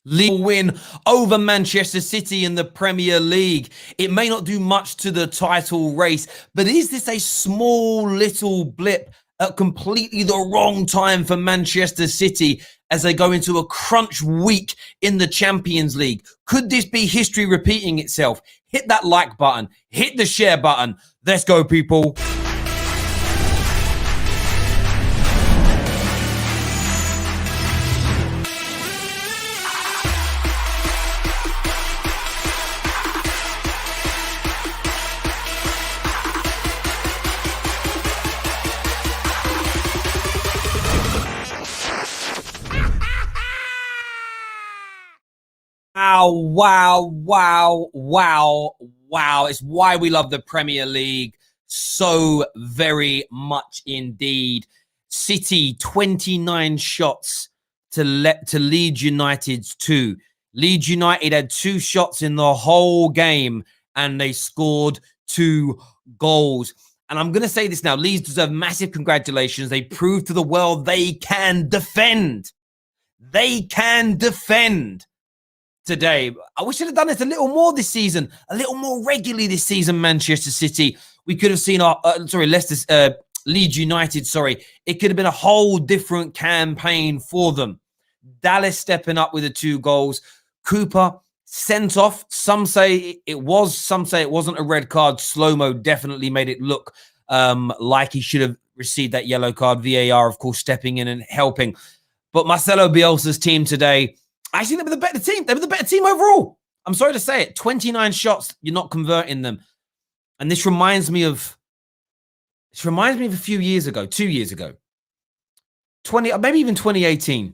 Leeds win over Manchester City in the Premier League. It may not do much to the title race, but is this a small little blip at completely the wrong time for Manchester City as they go into a crunch week in the Champions League? Could this be history repeating itself? Hit that like button. Hit the share button. Let's go, people. Wow. It's why we love the Premier League so very much indeed. City, 29 shots to Leeds United's 2. Leeds United had 2 shots in the whole game and they scored 2 goals. And I'm going to say this now. Leeds deserve massive congratulations. They proved to the world they can defend. They can defend. Today, I wish I'd have done this a little more this season, a little more regularly this season. Manchester City, we could have seen Leeds United. It could have been a whole different campaign for them. Dallas stepping up with the 2 goals. Cooper sent off. Some say it was, some say it wasn't a red card. Slow-mo definitely made it look like he should have received that yellow card. VAR, of course, stepping in and helping. But Marcelo Bielsa's team today, I think they were the better team. They were the better team overall. I'm sorry to say it. 29 shots, you're not converting them. And this reminds me of a few years ago, 2 years ago. Maybe even 2018.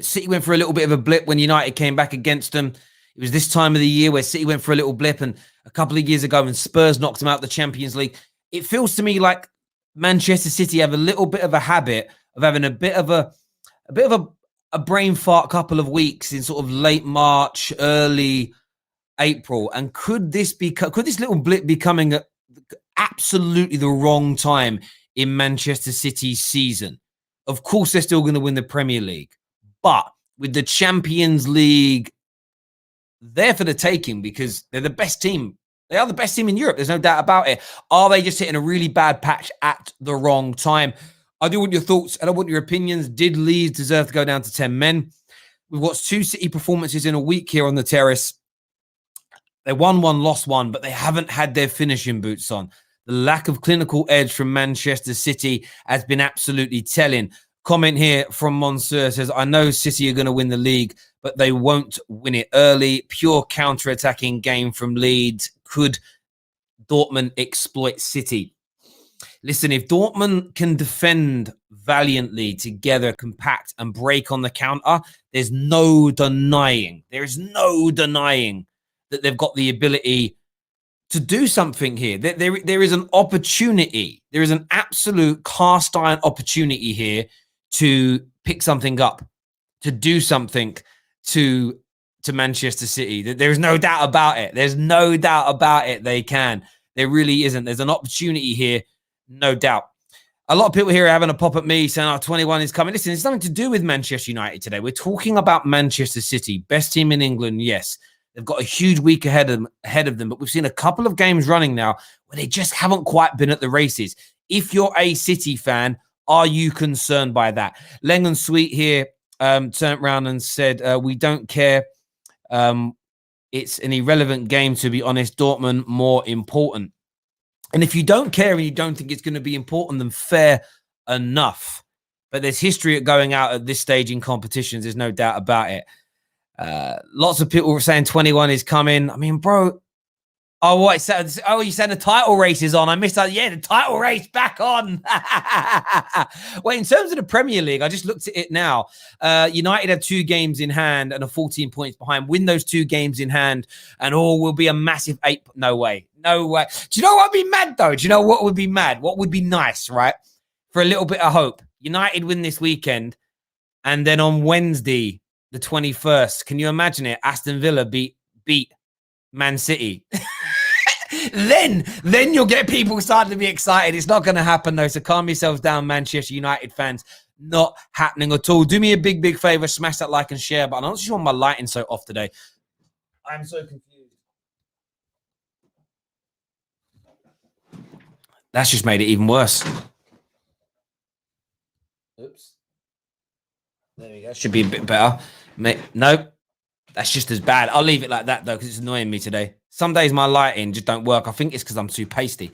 City went for a little bit of a blip when United came back against them. It was this time of the year where City went for a little blip, and a couple of years ago when Spurs knocked them out of the Champions League. It feels to me like Manchester City have a little bit of a habit of having a bit of a brain fart couple of weeks in sort of late March, early April. And could this little blip be coming at absolutely the wrong time in Manchester City's season? Of course, they're still going to win the Premier League, but with the Champions League there for the taking, because they're the best team. They are the best team in Europe. There's no doubt about it. Are they just hitting a really bad patch at the wrong time? I do want your thoughts and I want your opinions. Did Leeds deserve to go down to 10 men? We've watched 2 City performances in a week here on the terrace. They won 1, lost 1, but they haven't had their finishing boots on. The lack of clinical edge from Manchester City has been absolutely telling. Comment here from Monsieur says, I know City are going to win the league, but they won't win it early. Pure counter-attacking game from Leeds. Could Dortmund exploit City? Listen, if Dortmund can defend valiantly together, compact, and break on the counter, there's no denying. There is no denying that they've got the ability to do something here. There is an opportunity. There is an absolute cast iron opportunity here to pick something up, to do something to Manchester City. There is no doubt about it. There's no doubt about it. They can. There really isn't. There's an opportunity here. No doubt. A lot of people here are having a pop at me saying, 21 is coming. Listen, it's nothing to do with Manchester United today. We're talking about Manchester City. Best team in England, yes. They've got a huge week ahead of them, but we've seen a couple of games running now where they just haven't quite been at the races. If you're a City fan, are you concerned by that? Lengon Sweet here turned around and said, we don't care. It's an irrelevant game, to be honest. Dortmund more important. And if you don't care and you don't think it's going to be important, then fair enough. But there's history at going out at this stage in competitions. There's no doubt about it. Lots of people were saying 21 is coming. I mean, bro. Oh, what? You said the title race is on. I missed that. Yeah, the title race back on. Well, in terms of the Premier League, I just looked at it now. United have 2 games in hand and are 14 points behind. Win those 2 games in hand and all will be a massive 8. No way. No way. Do you know what would be mad, though? Do you know what would be mad? What would be nice, right? For a little bit of hope. United win this weekend. And then on Wednesday, the 21st, can you imagine it? Aston Villa beat Man City. Then you'll get people starting to be excited. It's not going to happen, though. So calm yourselves down, Manchester United fans. Not happening at all. Do me a big favor, smash that like and share button. I'm not sure my lighting's so off today. I'm so confused. That's just made it even worse. Oops. There we go. Should be a bit better. No, that's just as bad. I'll leave it like that, though, because it's annoying me today. Some days my lighting just don't work. I think it's because I'm too pasty.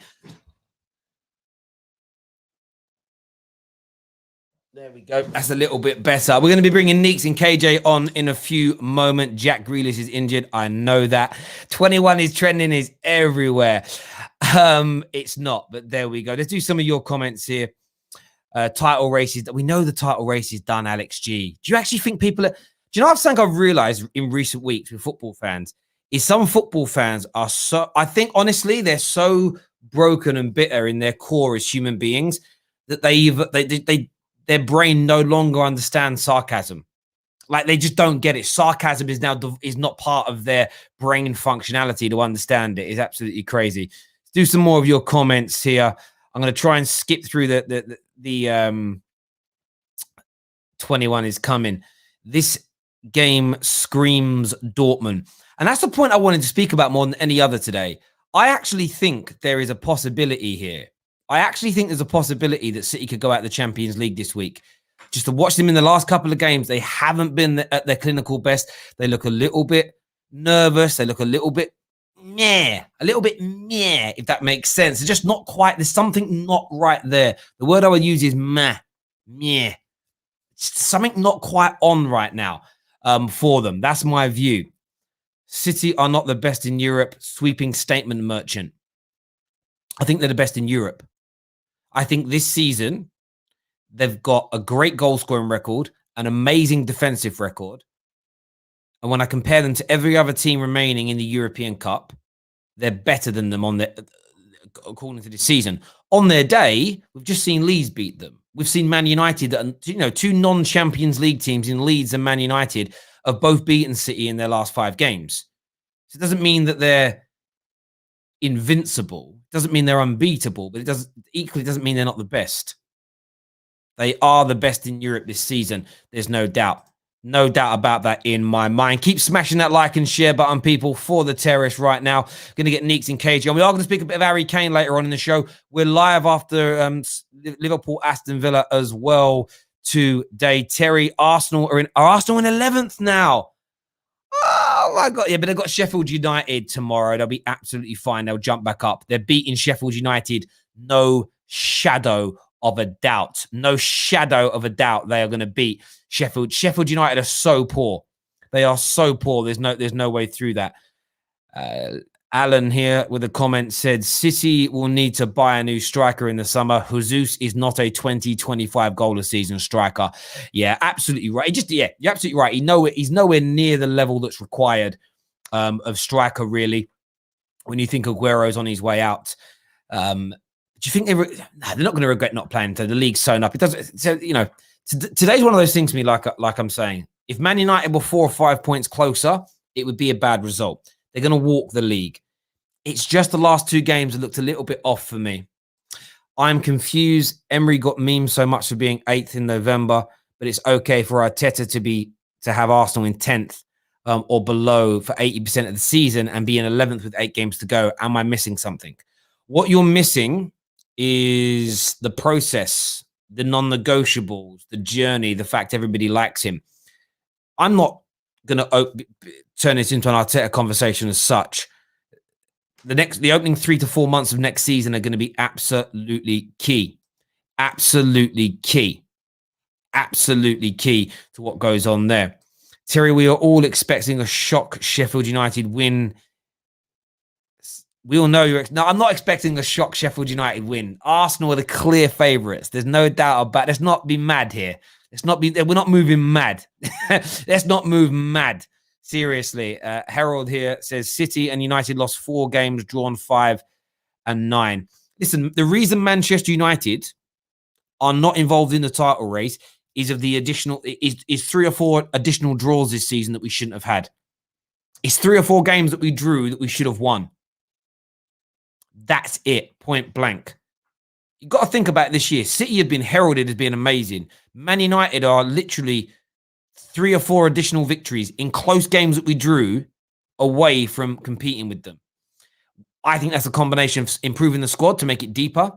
There we go. That's a little bit better. We're going to be bringing Neeks and KJ on in a few moments. Jack Grealish is injured. I know that. 21 is trending is everywhere. It's not, but there we go. Let's do some of your comments here. Title races. We know the title race is done, Alex G. Do you actually think people are... Do you know something I've realized in recent weeks with football fans is some football fans are so... I think, honestly, they're so broken and bitter in their core as human beings that their brain no longer understands sarcasm. Like, they just don't get it. Sarcasm is not part of their brain functionality to understand it. It's absolutely crazy. Let's do some more of your comments here. I'm going to try and skip through the 21 is coming. This game screams Dortmund. And that's the point I wanted to speak about more than any other today. I actually think there is a possibility here. I actually think there's a possibility that City could go out the Champions League this week. Just to watch them in the last couple of games, they haven't been at their clinical best. They look a little bit nervous. They look a little bit meh, if that makes sense. It's just not quite, there's something not right there. The word I would use is meh. Something not quite on right now for them. That's my view. City are not the best in Europe. Sweeping statement merchant. I think they're the best in Europe. I think this season, they've got a great goal-scoring record, an amazing defensive record. And when I compare them to every other team remaining in the European Cup, they're better than them according to this season. On their day, we've just seen Leeds beat them. We've seen Man United, two non-Champions League teams in Leeds and Man United have both beaten City in their last 5 games. So it doesn't mean that they're invincible. It doesn't mean they're unbeatable, but it doesn't mean they're not the best. They are the best in Europe this season. There's no doubt. No doubt about that in my mind. Keep smashing that like and share button, people, for the terrorists right now. Going to get Neeks and KJ on. We are going to speak a bit of Harry Kane later on in the show. We're live after Liverpool Aston Villa as well today. Terry, Arsenal are Arsenal in 11th now. Oh my God. Yeah, but they've got Sheffield United tomorrow. They'll be absolutely fine. They'll jump back up. They're beating Sheffield United. No shadow of a doubt. No shadow of a doubt they are going to beat Sheffield. Sheffield United are so poor. They are so poor. There's no way through that. Alan here with a comment said, City will need to buy a new striker in the summer. Jesus is not a 20-25 goal a season striker. Yeah, absolutely right. You're absolutely right. He's nowhere near the level that's required of striker, really, when you think Aguero's on his way out. Do you think they're not going to regret not playing? So the league's sewn up. It doesn't. So today's one of those things to me. Like I'm saying, if Man United were 4 or 5 points closer, it would be a bad result. They're going to walk the league. It's just the last 2 games that looked a little bit off for me. I'm confused. Emery got memed so much for being 8th in November, but it's okay for Arteta to have Arsenal in 10th or below for 80% of the season and be in 11th with 8 games to go. Am I missing something? What you're missing is the process, the non-negotiables, the journey, the fact everybody likes him. I'm not going to turn this into an Arteta conversation as such. The opening 3 to 4 months of next season are going to be absolutely key. Absolutely key. Absolutely key to what goes on there. Terry, we are all expecting a shock Sheffield United win. We all know No, I'm not expecting a shock Sheffield United win. Arsenal are the clear favourites. There's no doubt about it. Let's not be mad here. We're not moving mad. Let's not move mad. Seriously. Harold here says City and United lost 4 games, drawn 5 and 9. Listen, the reason Manchester United are not involved in the title race is 3 or 4 additional draws this season that we shouldn't have had. It's 3 or 4 games that we drew that we should have won. That's it, point blank. You've got to think about this year. City have been heralded as being amazing. Man United are literally 3 or 4 additional victories in close games that we drew away from competing with them. I think that's a combination of improving the squad to make it deeper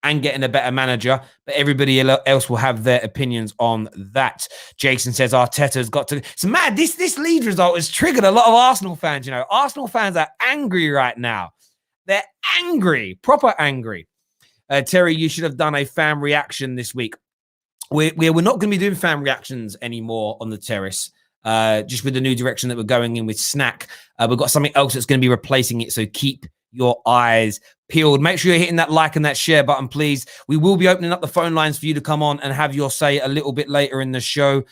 and getting a better manager, but everybody else will have their opinions on that. Jason says Arteta's got to... It's mad. This Leeds result has triggered a lot of Arsenal fans, you know. Arsenal fans are angry right now. They're angry, proper angry. Terry, you should have done a fan reaction this week. We're not going to be doing fan reactions anymore on the terrace, just with the new direction that we're going in with Snack. We've got something else that's going to be replacing it, so keep your eyes peeled. Make sure you're hitting that like and that share button, please. We will be opening up the phone lines for you to come on and have your say a little bit later in the show.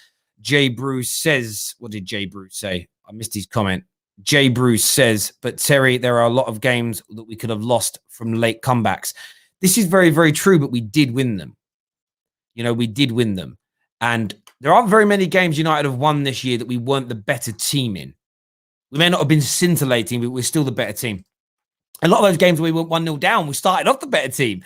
Jay Bruce says, what did Jay Bruce say? I missed his comment. Jay Bruce says, but Terry, there are a lot of games that we could have lost from late comebacks. This is very, very true, but we did win them. You know, we did win them. And there aren't very many games United have won this year that we weren't the better team in. We may not have been scintillating, but we're still the better team. A lot of those games where we went 1-0 down, we started off the better team.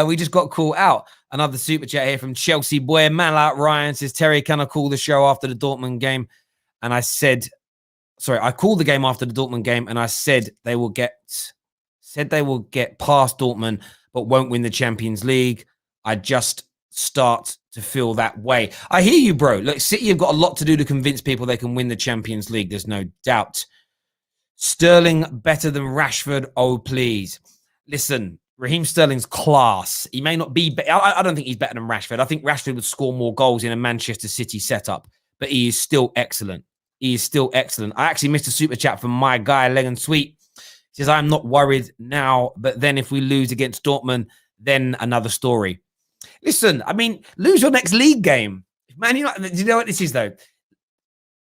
We just got caught out. Another super chat here from Chelsea boy. Man like Ryan says, Terry, can I call the show after the Dortmund game? And I said, sorry, I called the game after the Dortmund game and I said they will get past Dortmund, but won't win the Champions League. I just start to feel that way. I hear you, bro. Look, City have got a lot to do to convince people they can win the Champions League. There's no doubt. Sterling better than Rashford? Oh, please. Listen, Raheem Sterling's class. He may not be... I don't think he's better than Rashford. I think Rashford would score more goals in a Manchester City setup, but he is still excellent. He is still excellent. I actually missed a super chat from my guy, Leg Sweet. He says, I'm not worried now, but then if we lose against Dortmund, then another story. Listen, I mean, lose your next league game. Man, you know what this is, though?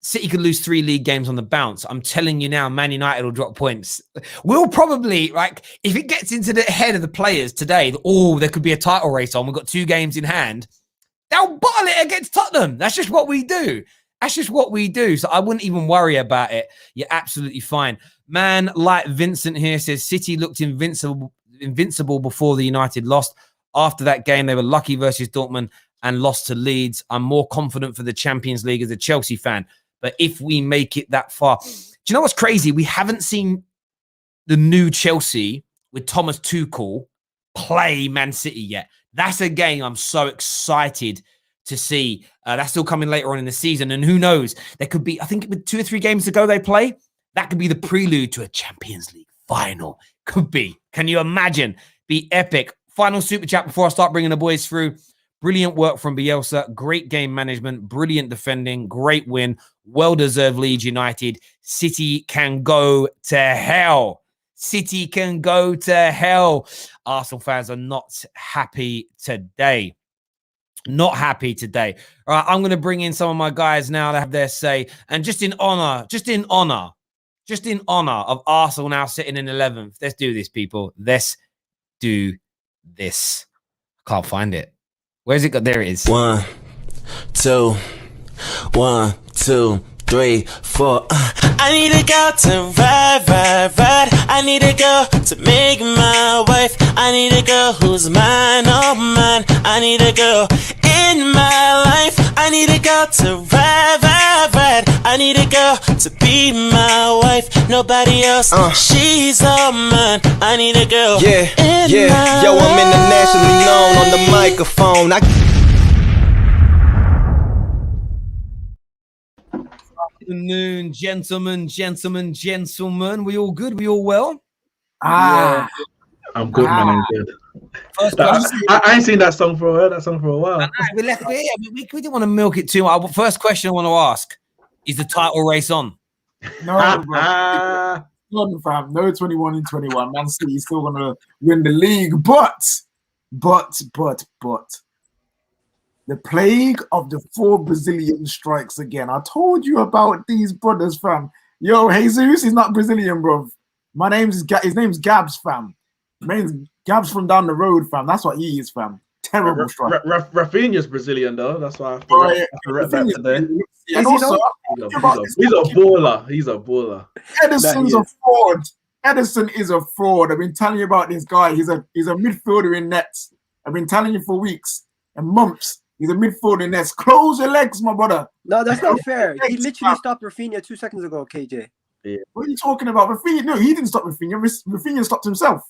City could lose 3 league games on the bounce. I'm telling you now, Man United will drop points. We'll probably, like, if it gets into the head of the players today, there could be a title race on. We've got 2 games in hand. They'll bottle it against Tottenham. That's just what we do. That's just what we do. So I wouldn't even worry about it. You're absolutely fine. Man like Vincent here says, City looked invincible before the United lost. After that game, they were lucky versus Dortmund and lost to Leeds. I'm more confident for the Champions League as a Chelsea fan. But if we make it that far, do you know what's crazy? We haven't seen the new Chelsea with Thomas Tuchel play Man City yet. That's a game I'm so excited to see. That's still coming later on in the season. And who knows? There could be, I think with 2 or 3 games to go they play, that could be the prelude to a Champions League final. Could be. Can you imagine? Be epic. Final super chat before I start bringing the boys through. Brilliant work from Bielsa. Great game management. Brilliant defending. Great win. Well-deserved Leeds United. City can go to hell. City can go to hell. Arsenal fans are not happy today. Not happy today. All right, I'm going to bring in some of my guys now to have their say. And just in honor of Arsenal now sitting in 11th. Let's do this, people. Let's do this. I can't find it. Where's it got? There it is. 1, 2, 1, 2, 3, 4. I need a girl to ride. I need a girl to make my wife. I need a girl who's mine, oh mine. I need a girl in my life. I need a girl to ride. I need a girl to be my wife. Nobody else, she's all mine. I need a girl. Yeah. Yo, I'm internationally known on the microphone. Afternoon, gentlemen. We all good? We all well? Yeah. I'm good, man. I'm good. I ain't seen that song for a while. We didn't want to milk it too much. First question I want to ask: is the title race on? No, bro. Fam. No 21 and 21. Man City's still gonna win the league, but the plague of the 4 Brazilians strikes again. I told you about these brothers, fam. Yo, Jesus, he's not Brazilian, bro. His name's Gabs, fam. Gabs from down the road, fam. That's what he is, fam. Terrible strike. Rafinha's Brazilian, though. That's why I read that today. And also, he's a baller. He's a baller. Ederson's a fraud. Ederson is a fraud. I've been telling you about this guy. He's a midfielder in nets. I've been telling you for weeks and months. He's a midfielder next. Close your legs, my brother. No, that's not fair. He literally stopped Rafinha 2 seconds ago, KJ. Yeah. What are you talking about? Rafinha? No, he didn't stop Rafinha. Rafinha stopped himself.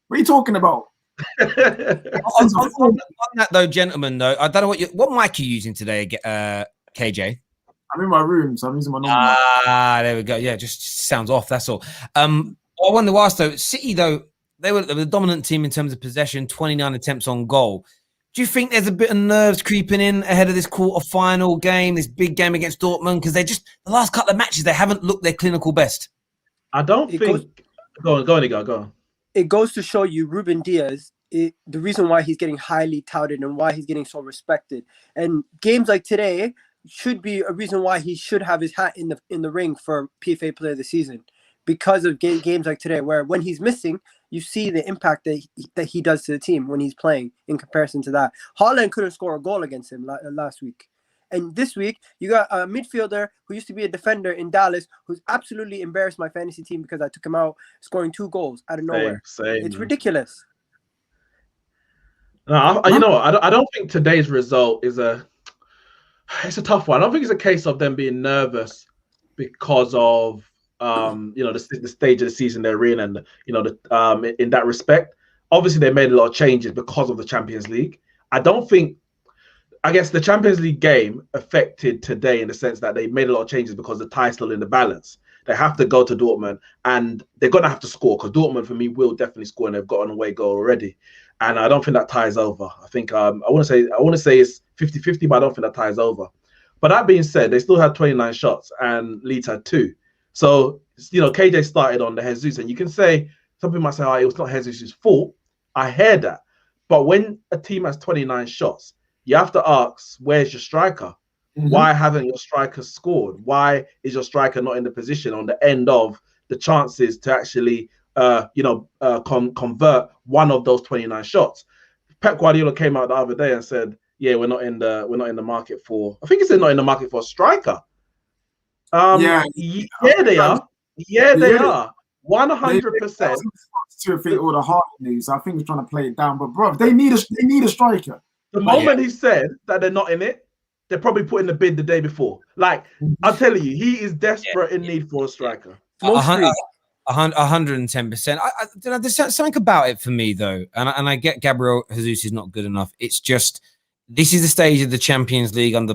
What are you talking about? on that though, gentlemen, though, I don't know what mic are you using today, KJ? I'm in my room, so I'm using my normal mic. There we go. Yeah, just sounds off. That's all. I wanted to ask though, City though, they were the dominant team in terms of possession, 29 attempts on goal. Do you think there's a bit of nerves creeping in ahead of this quarter-final game, this big game against Dortmund? Because the last couple of matches, they haven't looked their clinical best. I don't think. Go on. It goes to show you Ruben Diaz, the reason why he's getting highly touted and why he's getting so respected. And games like today should be a reason why he should have his hat in the ring for PFA Player of the Season, because of games like today, where when he's missing, you see the impact that he does to the team when he's playing in comparison to that. Haaland couldn't score a goal against him last week. And this week, you got a midfielder who used to be a defender in Dallas who's absolutely embarrassed my fantasy team because I took him out scoring 2 goals out of nowhere. It's ridiculous. No, you know what? I don't think today's result is it's a tough one. I don't think it's a case of them being nervous because of the stage of the season they're in, and in that respect, obviously they made a lot of changes because of the Champions League. I guess the Champions League game affected today in the sense that they made a lot of changes because the tie's still in the balance. They have to go to Dortmund and they're going to have to score, because Dortmund for me will definitely score, and they've got an away goal already. And I don't think that tie is over. I think I want to say it's 50-50, but I don't think that tie is over. But that being said, they still had 29 shots and Leeds had 2. So, KJ started on the Jesus, and you can say, some people might say, it was not Jesus' fault. I hear that. But when a team has 29 shots, you have to ask, where's your striker? Mm-hmm. Why haven't your striker scored? Why is your striker not in the position on the end of the chances to actually, convert one of those 29 shots? Pep Guardiola came out the other day and said, "Yeah, we're not in the market for." I think he said not in the market for a striker. Yeah, they are. Yeah, they are. 100%. To fit all the Haaland news, I think he's trying to play it down. But bro, they need a striker. The moment he said that they're not in it, they're probably putting the bid the day before. Like, I'm telling you, he is desperate in need for a striker. 110%. There's something about it for me though, and I get Gabriel Jesus is not good enough. It's just, this is the stage of the Champions League under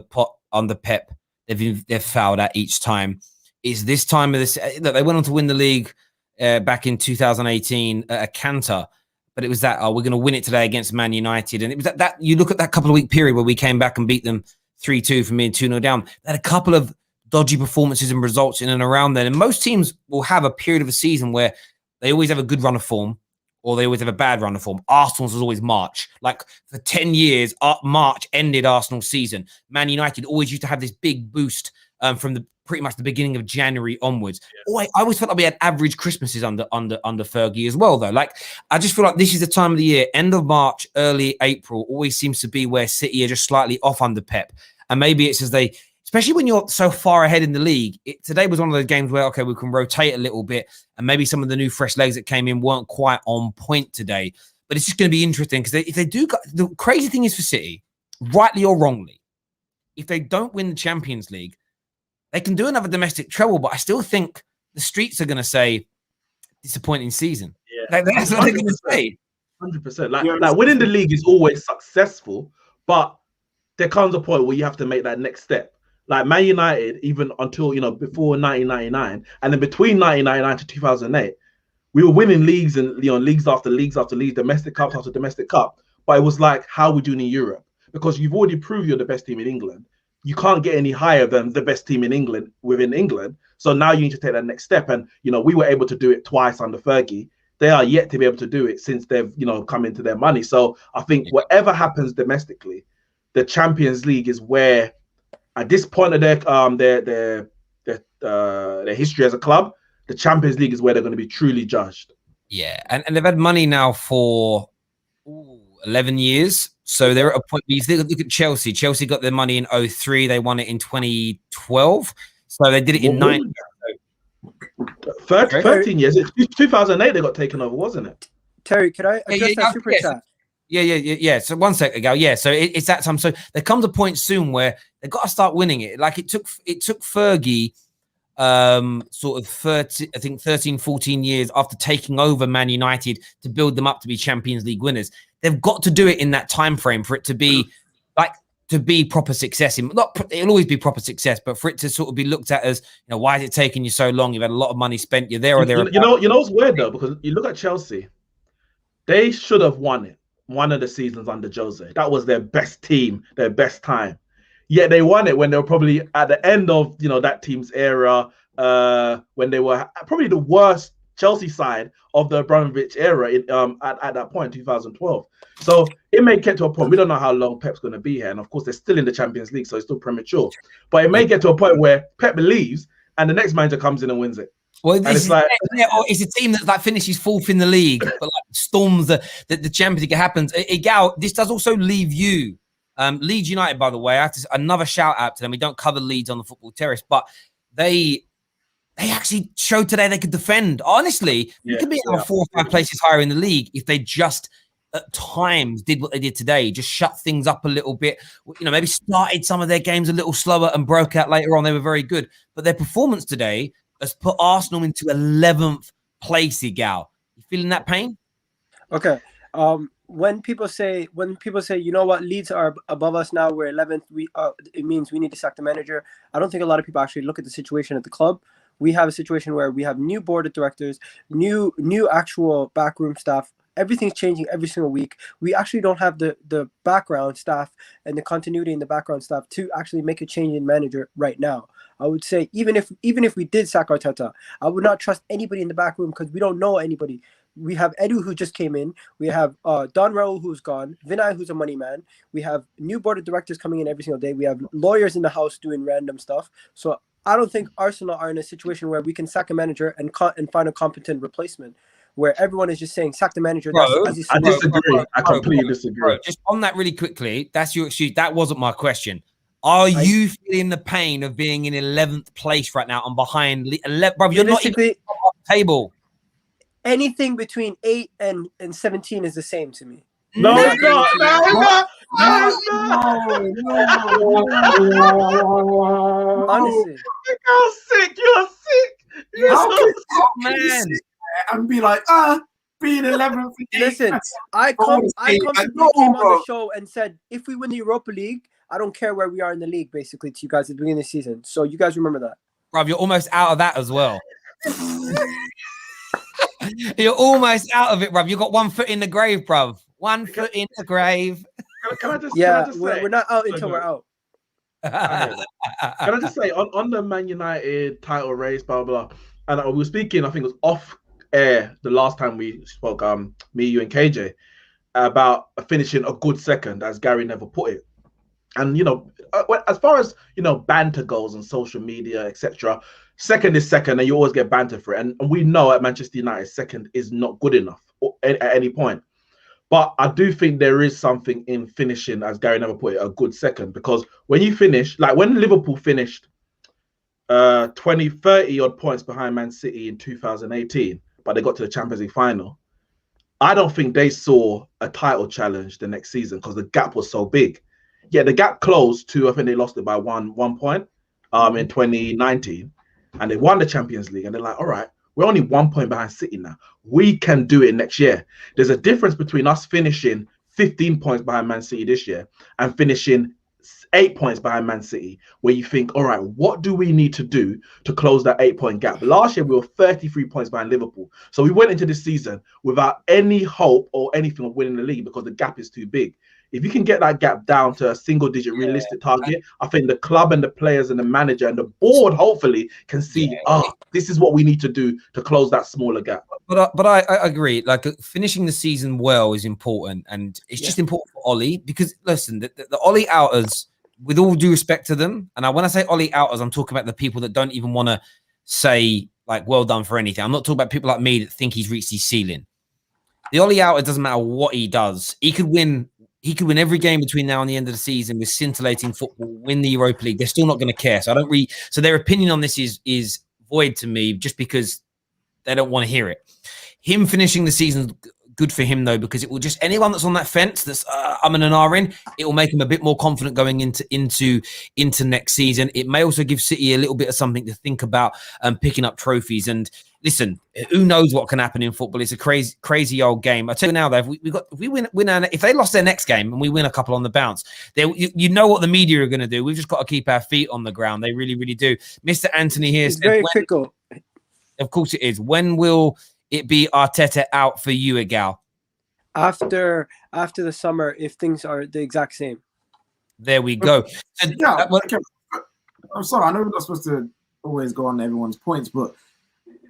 Pep. They've fouled at each time. It's this time of this. Look, they went on to win the league back in 2018 at a canter, but it was that we're going to win it today against Man United, and it was that you look at that couple of week period where we came back and beat them 3-2 from being 2-0 down. They had a couple of dodgy performances and results in and around then, and most teams will have a period of a season where they always have a good run of form, or they always have a bad run of form. Arsenal's was always March. Like for 10 years, March ended Arsenal's season. Man United always used to have this big boost from pretty much the beginning of January onwards. Yeah. I always felt like we had average Christmases under Fergie as well, though. Like, I just feel like this is the time of the year, end of March, early April, always seems to be where City are just slightly off under Pep. And maybe it's as they, especially when you're so far ahead in the league, today was one of those games where, okay, we can rotate a little bit, and maybe some of the new fresh legs that came in weren't quite on point today. But it's just going to be interesting, because if they do, the crazy thing is for City, rightly or wrongly, if they don't win the Champions League, they can do another domestic treble, but I still think the streets are going to say disappointing season. Yeah. Like, that's what they're going to say. 100%. Like winning the league is always successful, but there comes a point where you have to make that next step. Like Man United, even until, before 1999, and then between 1999 to 2008, we were winning leagues and leagues after leagues after leagues, domestic cups after domestic cup. But it was like, how are we doing in Europe? Because you've already proved you're the best team in England. You can't get any higher than the best team in England within England. So now you need to take that next step. And, we were able to do it twice under Fergie. They are yet to be able to do it since they've, come into their money. So I think whatever happens domestically, the Champions League is where, at this point of their history as a club, the Champions League is where they're going to be truly judged. Yeah. And they've had money now for 11 years. So they're at a point where you look at Chelsea. Chelsea got their money in 2003. They won it in 2012. So they did it in 9 13 years. 2008 they got taken over, wasn't it? Terry, could I address that super chat? Yeah. So 1 second ago, yeah. So it's that time. So there comes a point soon where they've got to start winning it. Like it took Fergie sort of 13, 14 years after taking over Man United to build them up to be Champions League winners. They've got to do it in that time frame for it to be proper success. It'll always be proper success, but for it to sort of be looked at as, why is it taking you so long? You've had a lot of money spent. You're there or there. You know what's weird though, because you look at Chelsea, they should have won it. One of the seasons under Jose. That was their best team, their best time. Yet they won it when they were probably at the end of that team's era, when they were probably the worst Chelsea side of the Abramovich era at that point, 2012. So it may get to a point. We don't know how long Pep's going to be here, and of course they're still in the Champions League, so it's still premature. But it may get to a point where Pep leaves, and the next manager comes in and wins it. Well, it's a team that finishes fourth in the league, but storms the Champions League. It happens. Gal, this does also leave you. Leeds United, by the way, I have to another shout out to them. We don't cover Leeds on the Football Terrace, but they actually showed today they could defend. Honestly, they could be 4 or 5 places higher in the league if they just at times did what they did today, just shut things up a little bit. Maybe started some of their games a little slower and broke out later on. They were very good, but their performance today has put Arsenal into 11th place. Gal, you feeling that pain? Okay. When people say, Leeds are above us now, we're 11th, it means we need to sack the manager. I don't think a lot of people actually look at the situation at the club. We have a situation where we have new board of directors, new actual backroom staff. Everything's changing every single week. We actually don't have the background staff and the continuity in the background staff to actually make a change in manager right now. I would say even if we did sack Arteta, I would not trust anybody in the back room because we don't know anybody. We have Edu, who just came in. We have Don Raul, who's gone. Vinay, who's a money man. We have new board of directors coming in every single day. We have lawyers in the house doing random stuff. So I don't think Arsenal are in a situation where we can sack a manager and find a competent replacement, where everyone is just saying, sack the manager. I disagree. I completely disagree. Bro, just on that really quickly, that's your excuse. That wasn't my question. Are you feeling the pain of being in 11th place right now and behind 11? Bro, you're not even on the table. Anything between 8 and 17 is the same to me. No, it's not. Honestly. You're sick. You're so sick. Man. And be like, being 11th. Listen, I come to the team on the show and said, if we win the Europa League, I don't care where we are in the league, basically, to you guys at the beginning of the season. So you guys remember that. Bruv, you're almost out of that as well. You're almost out of it, bruv. You've got 1 foot in the grave, bruv. 1 foot in the grave. Can I just say, we're not out until we're out. Can I just say, on the Man United title race, blah, blah, blah, and we were speaking, I think it was off air the last time we spoke, me, you, and KJ, about finishing a good second, as Gary never put it. And, as far as, banter goes on social media, etc., second is second, and you always get banter for it. And we know at Manchester United, second is not good enough at any point. But I do think there is something in finishing, as Gary never put it, a good second. Because when you finish, like when Liverpool finished 30 odd points behind Man City in 2018, but they got to the Champions League final, I don't think they saw a title challenge the next season because the gap was so big. Yeah, the gap closed to, I think they lost it by one point in 2019, and they won the Champions League. And they're like, all right, we're only 1 point behind City now. We can do it next year. There's a difference between us finishing 15 points behind Man City this year and finishing 8 points behind Man City, where you think, all right, what do we need to do to close that 8-point gap? Last year, we were 33 points behind Liverpool. So we went into this season without any hope or anything of winning the league because the gap is too big. If you can get that gap down to a single-digit realistic target, I think the club and the players and the manager and the board hopefully can see, this is what we need to do to close that smaller gap. But I agree. Like finishing the season well is important, and it's just important for Ollie because listen, the Ollie outers, with all due respect to them, and when I say Ollie outers, I'm talking about the people that don't even want to say like well done for anything. I'm not talking about people like me that think he's reached his ceiling. The Ollie outer doesn't matter what he does. He could win every game between now and the end of the season with scintillating football, win the Europa League. They're still not going to care. So so their opinion on this is void to me just because they don't want to hear it. Him finishing the season good for him though, because it will just anyone that's on that fence that's I'm an R in, it will make him a bit more confident going into next season. It may also give City a little bit of something to think about picking up trophies. And listen, who knows what can happen in football? It's a crazy old game. I tell you now, though, if they lost their next game and we win a couple on the bounce, you know what the media are going to do. We've just got to keep our feet on the ground. They really, really do. Mr. Anthony here It's said, very fickle. Of course it is. When will it be Arteta out for you, Egal? After the summer, if things are the exact same. There we go. Yeah, I'm sorry. I know we're not supposed to always go on everyone's points, but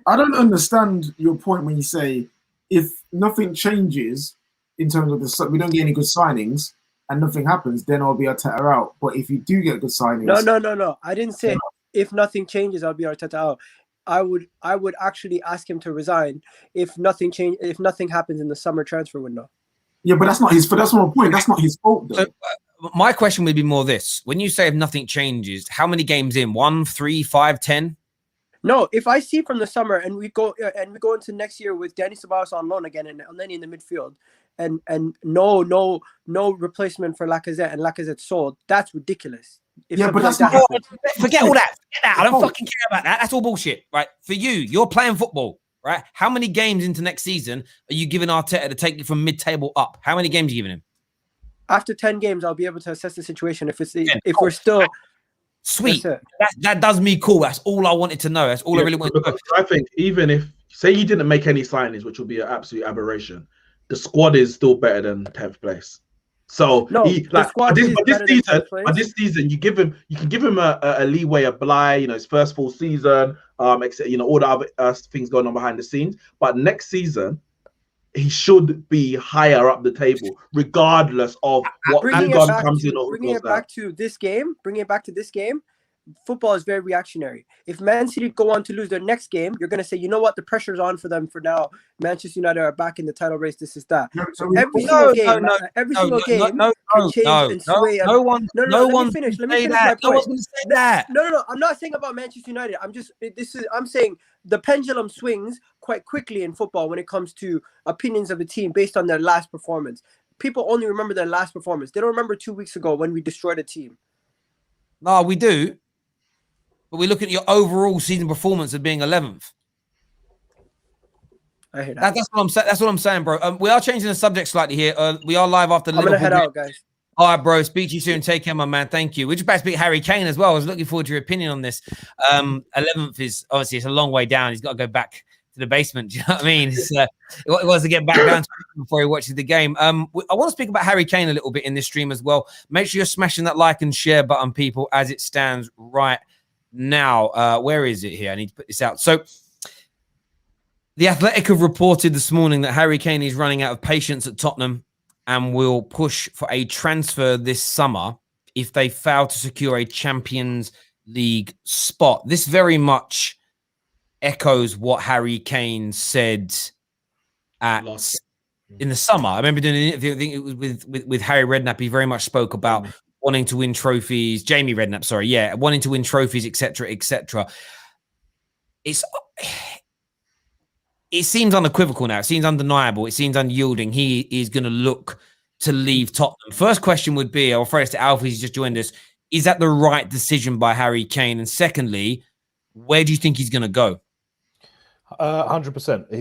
I don't understand your point when you say if nothing changes in terms of we don't get any good signings and nothing happens, then I'll be Arteta out. But if you do get good signings, no. I didn't say if nothing changes, I'll be Arteta out. I would actually ask him to resign if nothing happens in the summer transfer window. Yeah, but that's not his. But that's my point. That's not his fault, though. So, my question would be more this: when you say if nothing changes, how many games in? 1, 3, 5, 10? No, if I see from the summer and we go into next year with Danny Ceballos on loan again and Elneny in the midfield, and no replacement for Lacazette and Lacazette sold, that's ridiculous. But that's not forget all that. Forget that. I don't fucking care about that. That's all bullshit, right? For you're playing football, right? How many games into next season are you giving Arteta to take you from mid-table up? How many games are you giving him? After 10 games, I'll be able to assess the situation. If we're still sweet, that does me cool. That's all I wanted to know. That's all I really wanted to know. I think even if say you didn't make any signings, which would be an absolute aberration, the squad is still better than 10th place. So this season, you can give him a leeway, a Bly, his first full season, all the other things going on behind the scenes. But next season, he should be higher up the table, regardless of what comes in or who goes down. Bringing it back to this game, football is very reactionary. If Man City go on to lose their next game, you're going to say, you know what, the pressure's on for them for now. Manchester United are back in the title race. This is that. So every single game can change and sway. No one. Let me finish my point. No one's going to say that. No. I'm not saying about Manchester United. I'm saying the pendulum swings quite quickly in football when it comes to opinions of a team based on their last performance. People only remember their last performance. They don't remember 2 weeks ago when we destroyed a team. No, we do. But we look at your overall season performance of being 11th. I hear that. That's what I'm saying, bro. We are changing the subject slightly here. We are live after Liverpool. I'm going to head out, guys. All right, bro. Speak to you soon. Take care, my man. Thank you. We're just about to speak Harry Kane as well. I was looking forward to your opinion on this. 11th is obviously it's a long way down. He's got to go back to the basement. Do you know what I mean? It wants to get back down to before he watches the game. I want to speak about Harry Kane a little bit in this stream as well. Make sure you're smashing that like and share button, people, as it stands right now. Where is it here? I need to put this out. So The Athletic have reported this morning that Harry Kane is running out of patience at Tottenham and will push for a transfer this summer if they fail to secure a Champions League spot. This very much echoes what Harry Kane said in the summer. I remember doing an interview, I think it was with Harry Redknapp. He very much spoke about wanting to win trophies. Jamie Redknapp, sorry. Yeah, wanting to win trophies, etc., etc. It seems unequivocal now. It seems undeniable. It seems unyielding. He is going to look to leave Tottenham. First question would be, I'll throw this to Alfie, he's just joined us. Is that the right decision by Harry Kane? And secondly, where do you think he's going to go? 100%.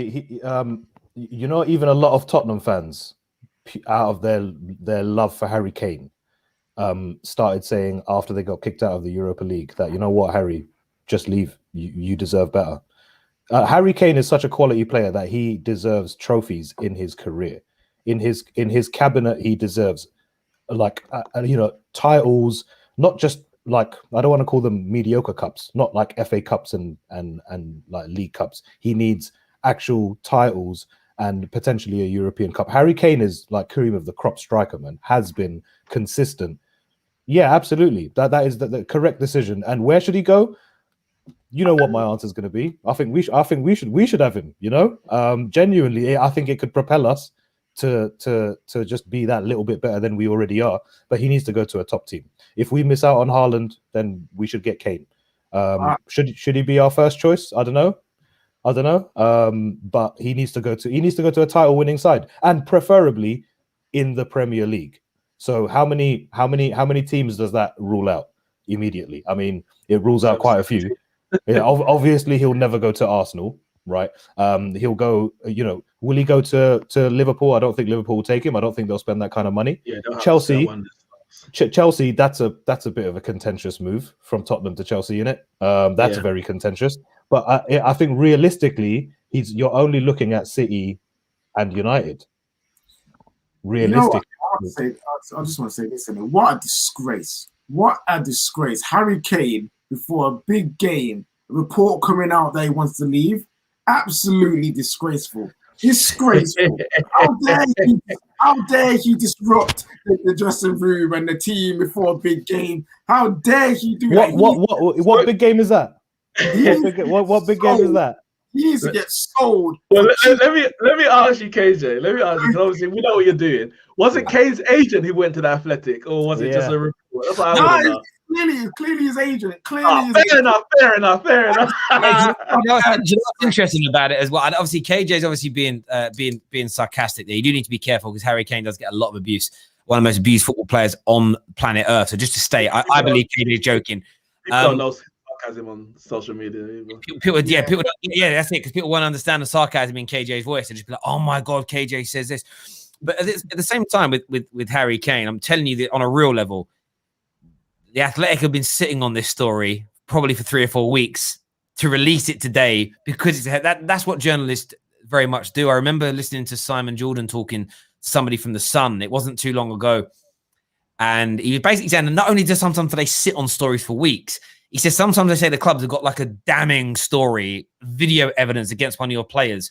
Even a lot of Tottenham fans, out of their love for Harry Kane, started saying after they got kicked out of the Europa League that, you know what, Harry, just leave. You deserve better. Harry Kane is such a quality player that he deserves trophies in his career. In his cabinet, he deserves titles, not just like, I don't want to call them mediocre cups, not like FA Cups and like League Cups. He needs actual titles and potentially a European Cup. Harry Kane is like cream of the crop striker, man. Has been consistent. Yeah, absolutely. That is the correct decision. And where should he go? You know what my answer is going to be. I think we should have him. Genuinely, I think it could propel us to just be that little bit better than we already are. But he needs to go to a top team. If we miss out on Haaland, then we should get Kane. Should he be our first choice? I don't know. I don't know. But he needs to go to a title winning side, and preferably in the Premier League. So how many teams does that rule out immediately? I mean, it rules out quite a few. Yeah, obviously he'll never go to Arsenal, right? He'll go, will he go to Liverpool? I don't think Liverpool will take him. I don't think they'll spend that kind of money. Yeah, Chelsea, Chelsea, that's a bit of a contentious move from Tottenham to Chelsea, innit? That's very contentious. But I think realistically, you're only looking at City and United. Realistically, I just want to say this, what a disgrace! What a disgrace! Harry Kane, before a big game, a report coming out that he wants to leave. Absolutely disgraceful. Disgraceful. How dare he disrupt the dressing room and the team before a big game? How dare he do that? What big game is that? What big game is that? He needs to get sold. Well, let me ask you, KJ. Let me ask you, because obviously we know what you're doing. Was it Kane's agent who went to the Athletic, or was it just a report? That's what I want to know. Clearly his agent. Fair enough. You know what's interesting about it as well? And obviously, KJ's obviously being sarcastic there. You do need to be careful because Harry Kane does get a lot of abuse. One of the most abused football players on planet Earth. So just to state, I believe KJ is joking. People don't know sarcasm on social media. People, that's it. Because people won't understand the sarcasm in KJ's voice. They just be like, "Oh my god, KJ says this." But at the same time, with Harry Kane, I'm telling you that on a real level, the Athletic have been sitting on this story probably for 3 or 4 weeks to release it today, because that's what journalists very much do. I remember listening to Simon Jordan talking to somebody from The Sun. It wasn't too long ago. And he was basically saying that not only do sometimes they sit on stories for weeks, he says sometimes they say the clubs have got like a damning story, video evidence against one of your players.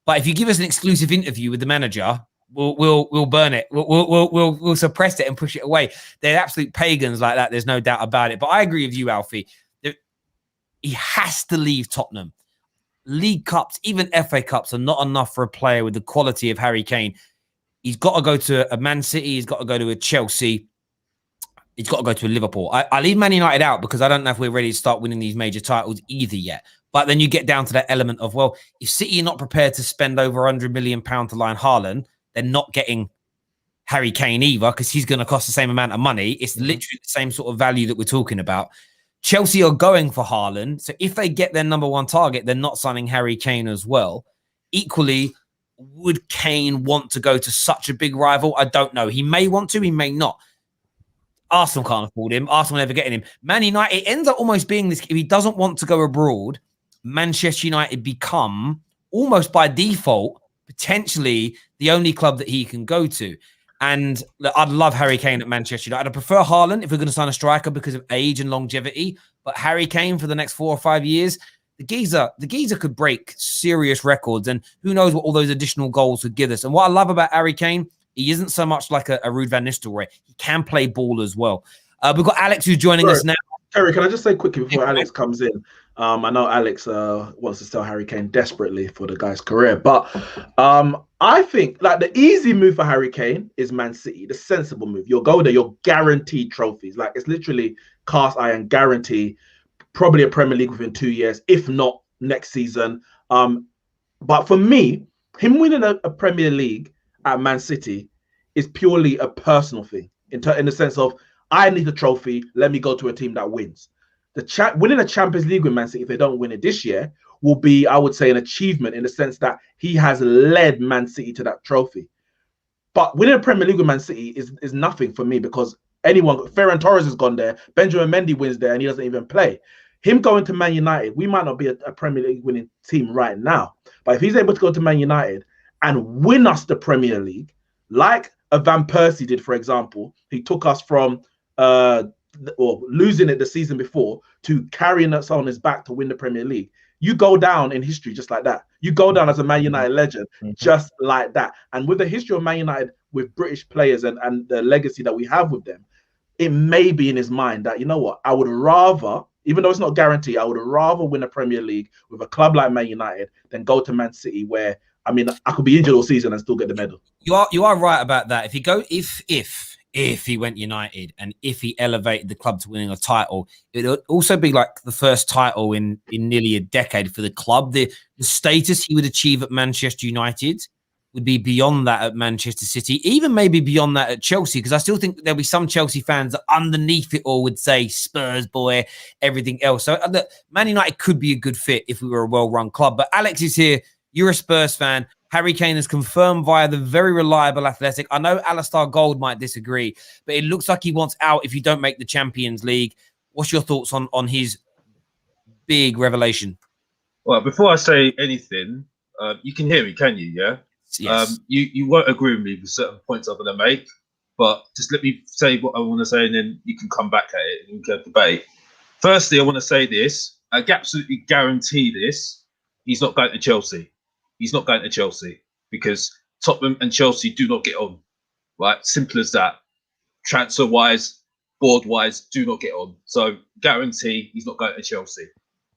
But if you give us an exclusive interview with the manager, we'll burn it. We'll suppress it and push it away. They're absolute pagans like that. There's no doubt about it. But I agree with you, Alfie. He has to leave Tottenham. League Cups, even FA Cups, are not enough for a player with the quality of Harry Kane. He's got to go to a Man City. He's got to go to a Chelsea. He's got to go to a Liverpool. I leave Man United out because I don't know if we're ready to start winning these major titles either yet. But then you get down to that element of, well, if City are not prepared to spend over £100 million to line Haaland, they're not getting Harry Kane either, because he's going to cost the same amount of money. It's literally the same sort of value that we're talking about. Chelsea are going for Haaland. So if they get their number one target, they're not signing Harry Kane as well. Equally, would Kane want to go to such a big rival? I don't know. He may want to, he may not. Arsenal can't afford him. Arsenal never getting him. Man United, it ends up almost being this. If he doesn't want to go abroad, Manchester United become, almost by default, potentially the only club that he can go to. And look, I'd love Harry Kane at Manchester United. I prefer Haaland if we're going to sign a striker because of age and longevity. But Harry Kane for the next 4 or 5 years, the geezer could break serious records. And who knows what all those additional goals would give us. And what I love about Harry Kane, he isn't so much like a Ruud van Nistelrooy. He can play ball as well. We've got Alex who's joining us now. Terry, can I just say quickly before Alex comes in? I know Alex wants to sell Harry Kane desperately for the guy's career, but I think like the easy move for Harry Kane is Man City, the sensible move. You'll go there, you're guaranteed trophies. Like it's literally cast iron guarantee, probably a Premier League within 2 years, if not next season. But for me, him winning a Premier League at Man City is purely a personal thing in the sense of I need a trophy. Let me go to a team that wins. Winning a Champions League with Man City, if they don't win it this year, will be, I would say, an achievement in the sense that he has led Man City to that trophy. But winning a Premier League with Man City is nothing for me because Ferran Torres has gone there, Benjamin Mendy wins there, and he doesn't even play. Him going to Man United, we might not be a Premier League winning team right now, but if he's able to go to Man United and win us the Premier League, like a Van Persie did, for example, he took us from or losing it the season before to carrying us on his back to win the Premier League. You go down in history just like that. You go down as a Man United legend just like that. And with the history of Man United with British players and the legacy that we have with them, it may be in his mind that, you know what, I would rather, even though it's not guaranteed, I would rather win a Premier League with a club like Man United than go to Man City where, I mean, I could be injured all season and still get the medal. You are right about that. If if he went United and if he elevated the club to winning a title, it would also be like the first title in nearly a decade for the club. The status he would achieve at Manchester United would be beyond that at Manchester City, even maybe beyond that at Chelsea, because I still think there'll be some Chelsea fans that underneath it all would say Spurs boy, everything else. So Man United could be a good fit if we were a well-run club. But Alex is here. You're a Spurs fan. Harry Kane has confirmed via the very reliable Athletic. I know Alistair Gold might disagree, but it looks like he wants out if you don't make the Champions League. What's your thoughts on his big revelation? Well, before I say anything, you can hear me, can you? Yeah. Yes. You won't agree with me with certain points I'm going to make, but just let me say what I want to say, and then you can come back at it and we can debate. Firstly, I want to say this. I absolutely guarantee this. He's not going to Chelsea. He's not going to Chelsea because Tottenham and Chelsea do not get on. Right? Simple as that. Transfer-wise, board-wise, do not get on. So guarantee he's not going to Chelsea.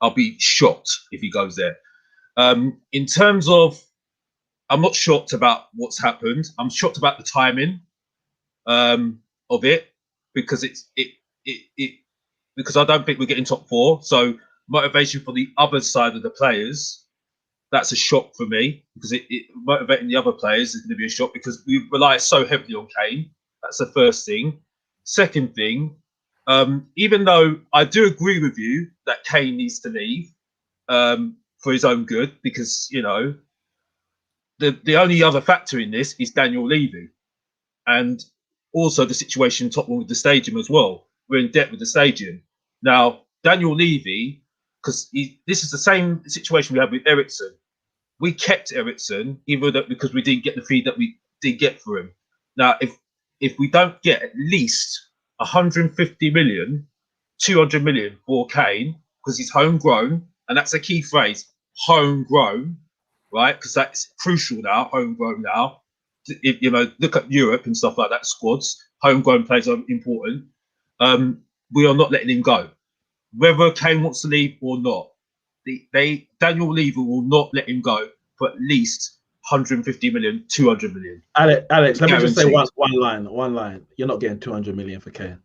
I'll be shocked if he goes there. In terms of, I'm not shocked about what's happened. I'm shocked about the timing of it because because I don't think we're getting top four. So motivation for the other side of the players, that's a shock for me because it motivating the other players is going to be a shock because we rely so heavily on Kane. That's the first thing. Second thing, even though I do agree with you that Kane needs to leave for his own good, because you know the only other factor in this is Daniel Levy, and also the situation in Tottenham with the stadium as well. We're in debt with the stadium now. Daniel Levy, because this is the same situation we had with Ederson. We kept Ederson even though because we didn't get the fee that we did get for him. Now, if we don't get at least 150 million, 200 million for Kane, because he's homegrown, and that's a key phrase, homegrown, right? Because that's crucial now, homegrown now. If, you know, look at Europe and stuff like that, squads, homegrown players are important. We are not letting him go. Whether Kane wants to leave or not, Daniel Levy will not let him go for at least 150 million, 200 million. Alex, let me just say one line. You're not getting 200 million for Kane.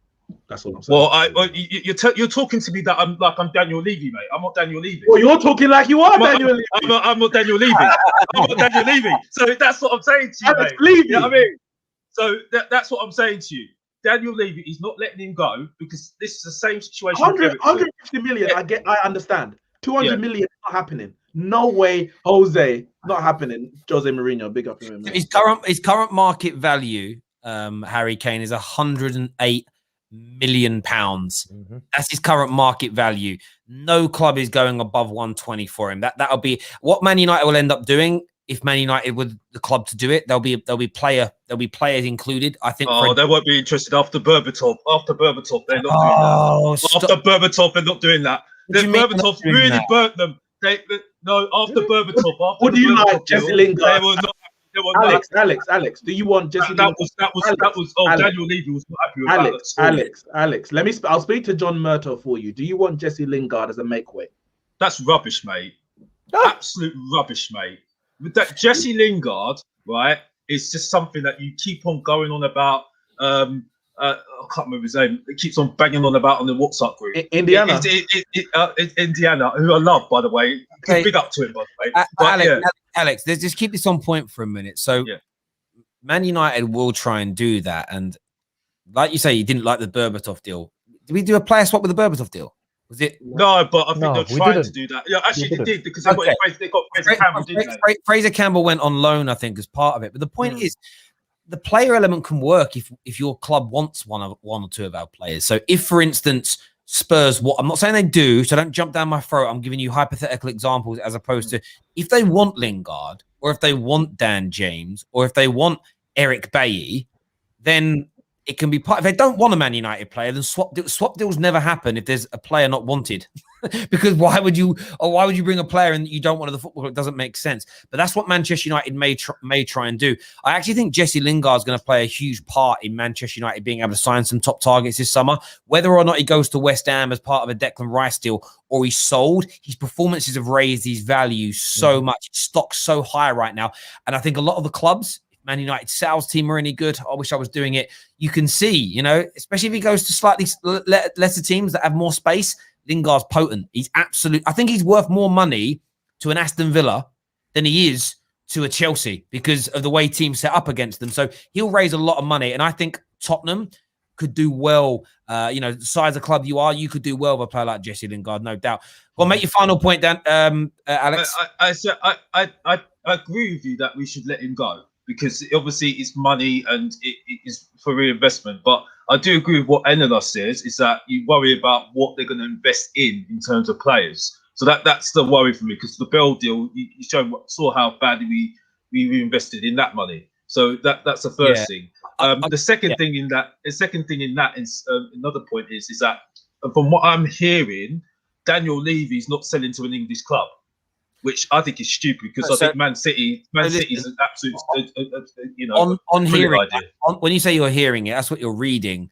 That's all I'm saying. Well, you're talking to me that I'm Daniel Levy, mate. I'm not Daniel Levy. Well, you're talking like you are Daniel Levy. I'm not Daniel Levy. I'm not Daniel Levy. So that's what I'm saying to you, Alex, mate. Levy. You know what I mean? So that's what I'm saying to you. Daniel Levy is not letting him go because this is the same situation. 150 million, yeah. I understand. 200 million not happening. No way, Jose, not happening. Jose Mourinho, big up him. His current market value, Harry Kane, is 108 million pounds. That's his current market value. No club is going above 120 for him. That'll be what Man United will end up doing. If Man United were the club to do it, there'll be players included. I think. Oh, they won't be interested after Berbatov. After Berbatov, they're not doing that. After Berbatov, they're not doing that. Berbatov really burnt them. After Berbatov. What do you like, Jesse Lingard? They were not. Alex, do you want Jesse Lingard? That was. Daniel Levy was not happy with that. Alex. I'll speak to John Murtaugh for you. Do you want Jesse Lingard as a make-weight? That's rubbish, mate. Absolute rubbish, mate. With that Jesse Lingard, right, is just something that you keep on going on about. I can't remember his name. It keeps on banging on about on the WhatsApp group. Indiana. Indiana, who I love, by the way. Okay. Big up to him, by the way. Alex, let's just keep this on point for a minute. So, Man United will try and do that. And like you say, you didn't like the Berbatov deal. Did we do a player swap with the Berbatov deal? Was it? No, but I think they're trying to do that. Yeah, actually, they did because they got Fraser Campbell, didn't they? Fraser Campbell went on loan, I think, as part of it. But the point is, the player element can work if your club wants one or two of our players. So if, for instance, Spurs, I'm not saying they do, so don't jump down my throat. I'm giving you hypothetical examples as opposed to if they want Lingard or if they want Dan James or if they want Eric Bailly, then it can be part. If they don't want a Man United player, then swap deals never happen if there's a player not wanted. Because why would you bring a player and you don't want to the football? It doesn't make sense. But that's what Manchester United may try and do. I actually think Jesse Lingard is going to play a huge part in Manchester United being able to sign some top targets this summer. Whether or not he goes to West Ham as part of a Declan Rice deal or he's sold, his performances have raised his value so much. Stock's so high right now. And I think a lot of the clubs, if Man United sales team are any good. I wish I was doing it. You can see, you know, especially if he goes to slightly lesser teams that have more space, Lingard's potent. He's absolute. I think he's worth more money to an Aston Villa than he is to a Chelsea because of the way teams set up against them. So he'll raise a lot of money. And I think Tottenham could do well. You know, the size of club you are, you could do well with a player like Jesse Lingard, no doubt. Well, make your final point, Dan, Alex. I agree with you that we should let him go because obviously it's money and it is for reinvestment. But I do agree with what Enola says, is that you worry about what they're going to invest in terms of players. So that's the worry for me because the Bell deal, you saw how badly we invested in that money. So that's the first thing. The second thing in that is another point is that from what I'm hearing, Daniel Levy's not selling to an English club, which I think is stupid because I think Man City is an absolute on hearing idea. When you say you're hearing it, that's what you're reading.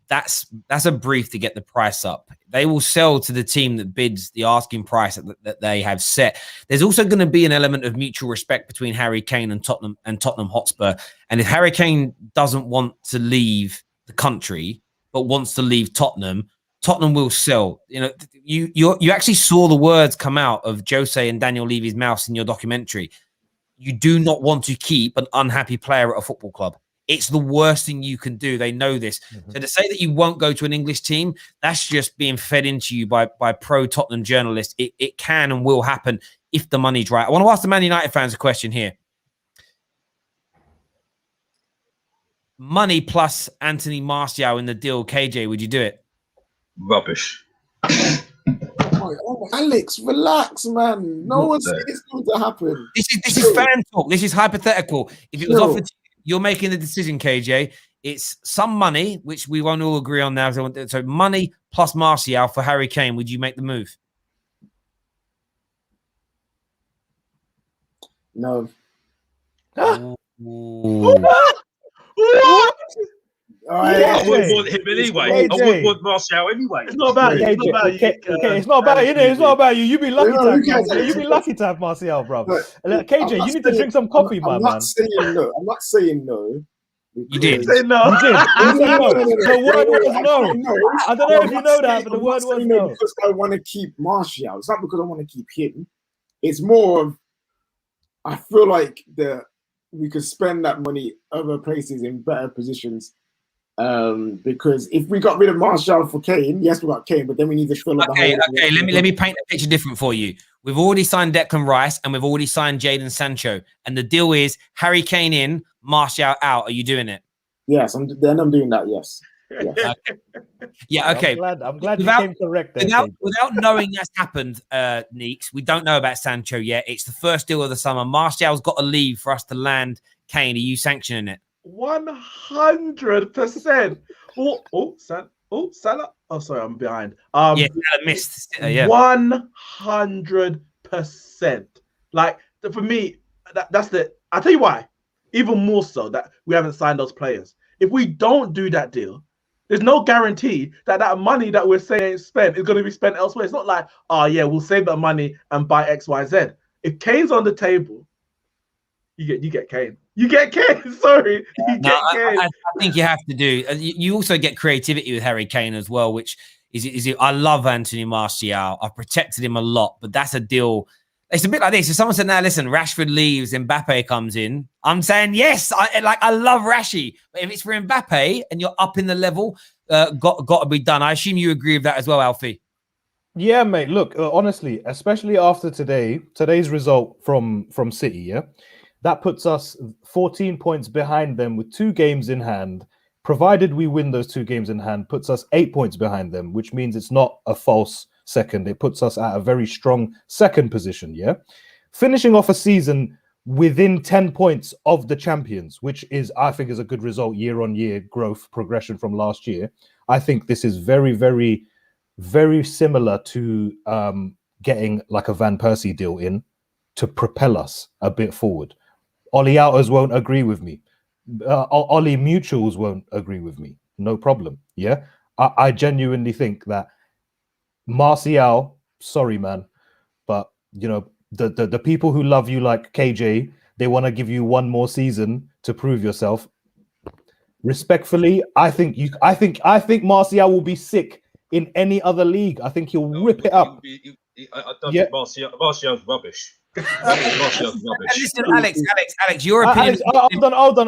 That's a brief to get the price up. They will sell to the team that bids the asking price that they have set. There's also going to be an element of mutual respect between Harry Kane and Tottenham Hotspur. And if Harry Kane doesn't want to leave the country but wants to leave Tottenham will sell. You know, you actually saw the words come out of Jose and Daniel Levy's mouths in your documentary. You do not want to keep an unhappy player at a football club. It's the worst thing you can do. They know this. Mm-hmm. So to say that you won't go to an English team, that's just being fed into you by pro-Tottenham journalists. It can and will happen if the money's right. I want to ask the Man United fans a question here. Money plus Anthony Martial in the deal, KJ, would you do it? Rubbish. Oh, Alex, relax, man. No one's saying it's going to happen. This is fan talk. This is hypothetical. If it was offered to you're making the decision, KJ. It's some money, which we won't all agree on now. So money plus Martial for Harry Kane. Would you make the move? No. I wouldn't want him anyway. I wouldn't want Martial anyway. It's not about you. It's not about you. It's not about you. You'd be lucky to have Martial, bro. KJ, you need to drink some coffee, man. I'm not saying no. You did. Say no. You did. The word was no. I don't know if you know that, but the word was no. Because I want to keep Martial. It's not because I want to keep him. It's more of I feel like we could spend that money other places in better positions. Because if we got rid of Martial for Kane, yes, we got Kane, but then we need to fill up. Okay. Let me paint a picture different for you. We've already signed Declan Rice and we've already signed Jadon Sancho, and the deal is Harry Kane in, Martial out. Are you doing it? Yes, I'm doing that. Yes. Yeah. Okay. I'm glad you came correct there. Without knowing that's happened, Neeks, we don't know about Sancho yet. It's the first deal of the summer. Martial's got to leave for us to land Kane. Are you sanctioning it? 100%. Salah. Oh, sorry, I'm behind. Salah missed. 100%. Like for me, that's the. I'll tell you why. Even more so that we haven't signed those players. If we don't do that deal, there's no guarantee that money that we're saying spent is going to be spent elsewhere. It's not like, oh yeah, we'll save that money and buy X, Y, Z. If Kane's on the table, you get Kane. You get Kane. Sorry, you get Kane. I think you have to do. You also get creativity with Harry Kane as well, which is. I love Anthony Martial. I've protected him a lot, but that's a deal. It's a bit like this. If someone said, "Now listen, Rashford leaves, Mbappe comes in," I'm saying yes. I love Rashi, but if it's for Mbappe and you're up in the level, got to be done. I assume you agree with that as well, Alfie. Yeah, mate. Look, honestly, especially after today's result from City, yeah. That puts us 14 points behind them with 2 games in hand. Provided we win those 2 games in hand, puts us 8 points behind them, which means it's not a false second. It puts us at a very strong second position, yeah? Finishing off a season within 10 points of the champions, which I think is a good result, year-on-year growth, progression from last year. I think this is very, very, very similar to getting like a Van Persie deal in to propel us a bit forward. Ollie Outers won't agree with me. Ollie Mutuals won't agree with me. No problem. Yeah. I genuinely think that Martial, sorry, man, but you know, the people who love you like KJ, they want to give you one more season to prove yourself. Respectfully, I think Martial will be sick in any other league. I think he'll rip it up. I don't think Martial's rubbish. Martial's rubbish. Listen, Alex, your opinion. Hold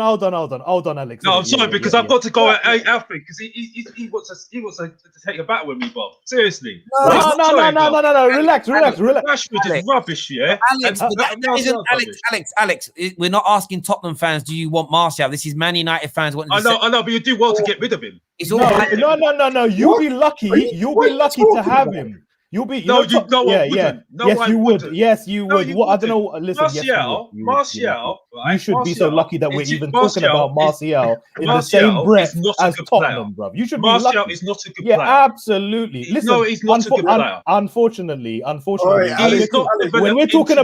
on, Alex. No, I'm sorry because I've got to go at Alfie because he wants to take a battle with me, Bob. Seriously. No. Relax. Rashford is rubbish, yeah. Alex. We're not asking Tottenham fans. Do you want Martial? This is Man United fans. I know, but you do well to get rid of him. It's all no. You'll be lucky. You'll be lucky to have him. You'll be I wouldn't. Yes, you would. Yes, you would. I don't know. Listen, Martial, right? You should be so lucky that we're even talking about Martial in the same breath as Tottenham, bro. You should be lucky. Martial is not a good player. Yeah, absolutely. Listen, no, he's not a good player. Unfortunately, Alex, when we're talking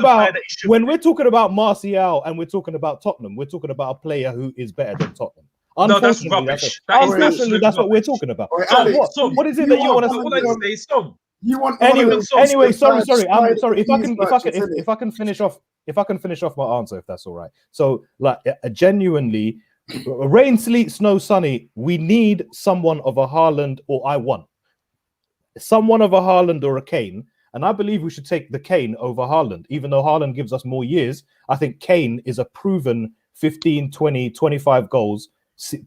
about Martial and we're talking about Tottenham, we're talking about a player who is better than Tottenham. No, that's rubbish. Unfortunately, that's what we're talking about. What is it that you want to say? You want anyway. Sorry. I'm sorry. If I can finish off my answer, if that's all right. So, like, genuinely, rain, sleet, snow, sunny. We need someone of a Haaland, or I want someone of a Haaland or a Kane, and I believe we should take the Kane over Haaland. Even though Haaland gives us more years, I think Kane is a proven 15, 20, 25 goals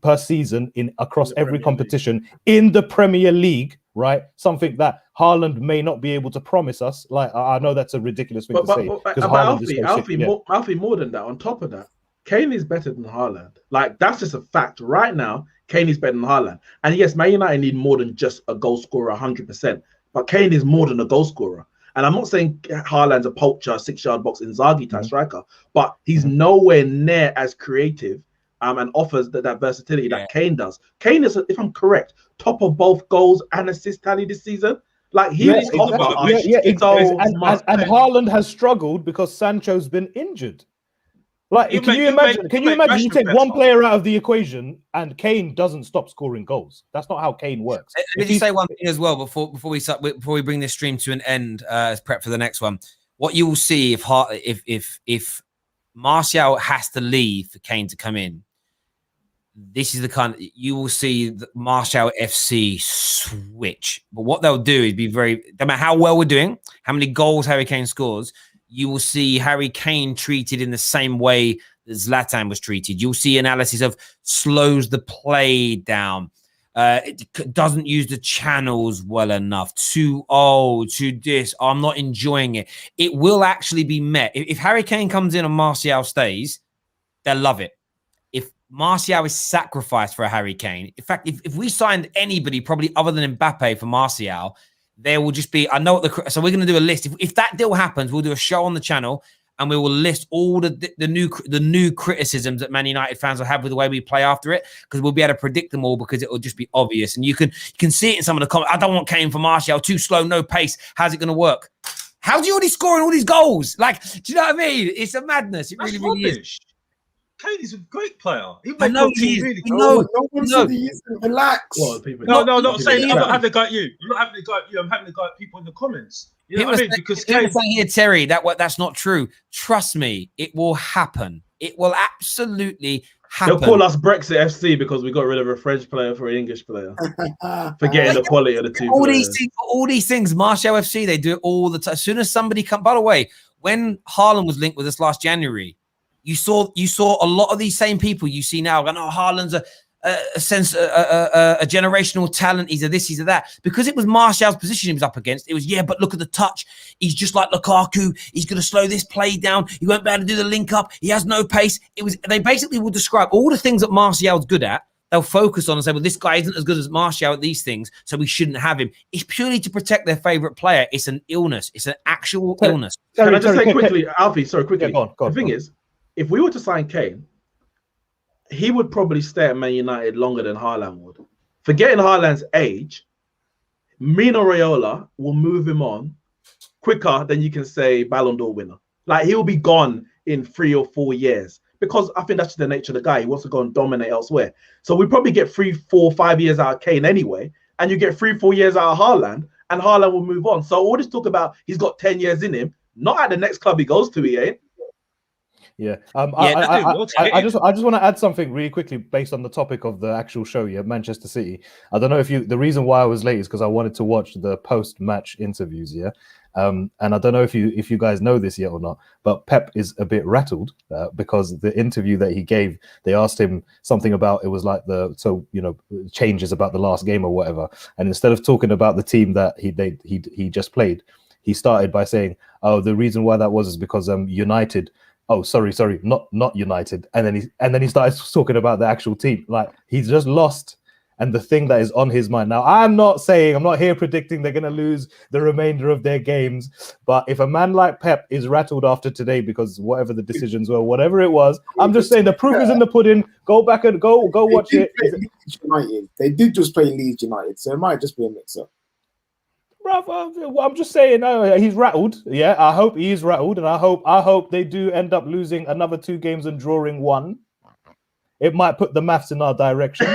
per season across every competition in the Premier League. Right, something that Haaland may not be able to promise us. Like, I know that's a ridiculous thing to say. But Alfie, more than that. On top of that, Kane is better than Haaland. Like, that's just a fact. Right now, Kane is better than Haaland. And yes, Man United need more than just a goal scorer, 100%. But Kane is more than a goal scorer. And I'm not saying Haaland's a poacher, 6-yard box Inzaghi type striker, but he's nowhere near as creative and offers that versatility that Kane does. Kane is, if I'm correct, top of both goals and assist tally this season. Like, he is and Haaland has struggled because Sancho's been injured. Like, can you imagine you take one player out of the equation and Kane doesn't stop scoring goals? That's not how Kane works. Let me say one thing as well before we bring this stream to an end as prep for the next one. What you will see if Martial has to leave for Kane to come in, this is the kind of, you will see the Martial FC switch. But what they'll do is no matter how well we're doing, how many goals Harry Kane scores, you will see Harry Kane treated in the same way that Zlatan was treated. You'll see analysis of slows the play down. It doesn't use the channels well enough. Too old, too this. I'm not enjoying it. It will actually be met. If Harry Kane comes in and Martial stays, they'll love it. Martial is sacrificed for a Harry Kane. In fact, if we signed anybody, probably other than Mbappe for Martial, there will just be, so we're going to do a list. If that deal happens, we'll do a show on the channel and we will list all the new criticisms that Man United fans will have with the way we play after it, because we'll be able to predict them all because it will just be obvious. And you can see it in some of the comments. I don't want Kane for Martial, too slow, no pace. How's it going to work? How's he already scoring all these goals? Like, do you know what I mean? It's a madness. It really is. Kane is a great player. I know he is. Really relax. No, not saying. I'm not having a go at you. I'm not having a go at you. I'm having a go at people in the comments. You know what I mean? Because Kane saying here, Terry, that's not true. Trust me, it will happen. It will absolutely happen. They'll call us Brexit FC because we got rid of a French player for an English player, forgetting the quality of the two. All these things, Martial FC, they do it all the time. As soon as somebody comes. By the way, when Haaland was linked with us last January, you saw a lot of these same people you see now going, oh, Haaland's a generational talent. He's a this, he's a that. Because it was Martial's position he was up against. It was, but look at the touch. He's just like Lukaku. He's going to slow this play down. He won't be able to do the link up. He has no pace. They basically will describe all the things that Martial's good at. They'll focus on and say, well, this guy isn't as good as Martial at these things, so we shouldn't have him. It's purely to protect their favorite player. It's an illness. It's an actual illness. Can I just say quickly, Alfie, quickly. Yeah, go on, the thing is, if we were to sign Kane, he would probably stay at Man United longer than Haaland would. Forgetting Haaland's age, Mino Raiola will move him on quicker than you can say Ballon d'Or winner. Like, he'll be gone in 3 or 4 years, because I think that's just the nature of the guy. He wants to go and dominate elsewhere. So we probably get 3, 4, 5 years out of Kane anyway, and you get 3, 4 years out of Haaland, and Haaland will move on. So all this talk about he's got 10 years in him, not at the next club he goes to, he ain't. Yeah. I just want to add something really quickly based on the topic of the actual show. Yeah, Manchester City. I don't know if the reason why I was late is because I wanted to watch the post-match interviews. Yeah. And I don't know if you guys know this yet or not, but Pep is a bit rattled because the interview that he gave, they asked him something about, it was like changes about the last game or whatever, and instead of talking about the team that he just played, he started by saying, "Oh, the reason why that was is because United." Oh, sorry, not United. And then he started talking about the actual team. Like, he's just lost. And the thing that is on his mind now, I'm not here predicting they're going to lose the remainder of their games. But if a man like Pep is rattled after today because whatever the decisions were, whatever it was, I'm just saying the proof is in the pudding. Go back and go watch it. Leeds United. They did just play Leeds United, so it might just be a mix-up. I'm just saying, he's rattled. Yeah, I hope he's rattled, and I hope they do end up losing another 2 games and drawing 1. It might put the maths in our direction.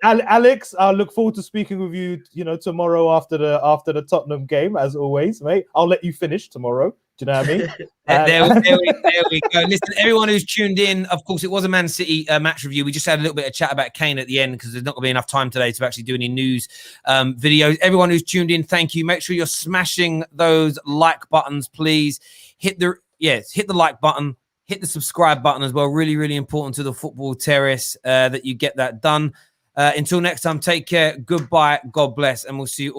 Alex, I look forward to speaking with you, tomorrow after the Tottenham game, as always, mate. I'll let you finish tomorrow. Do you know what I mean? There we go. Listen, everyone who's tuned in, of course, it was a Man City match review. We just had a little bit of chat about Kane at the end because there's not going to be enough time today to actually do any news videos. Everyone who's tuned in, thank you. Make sure you're smashing those like buttons, please. Hit the like button. Hit the subscribe button as well. Really, really important to the Football Terrace that you get that done. Until next time, take care. Goodbye. God bless. And we'll see you all.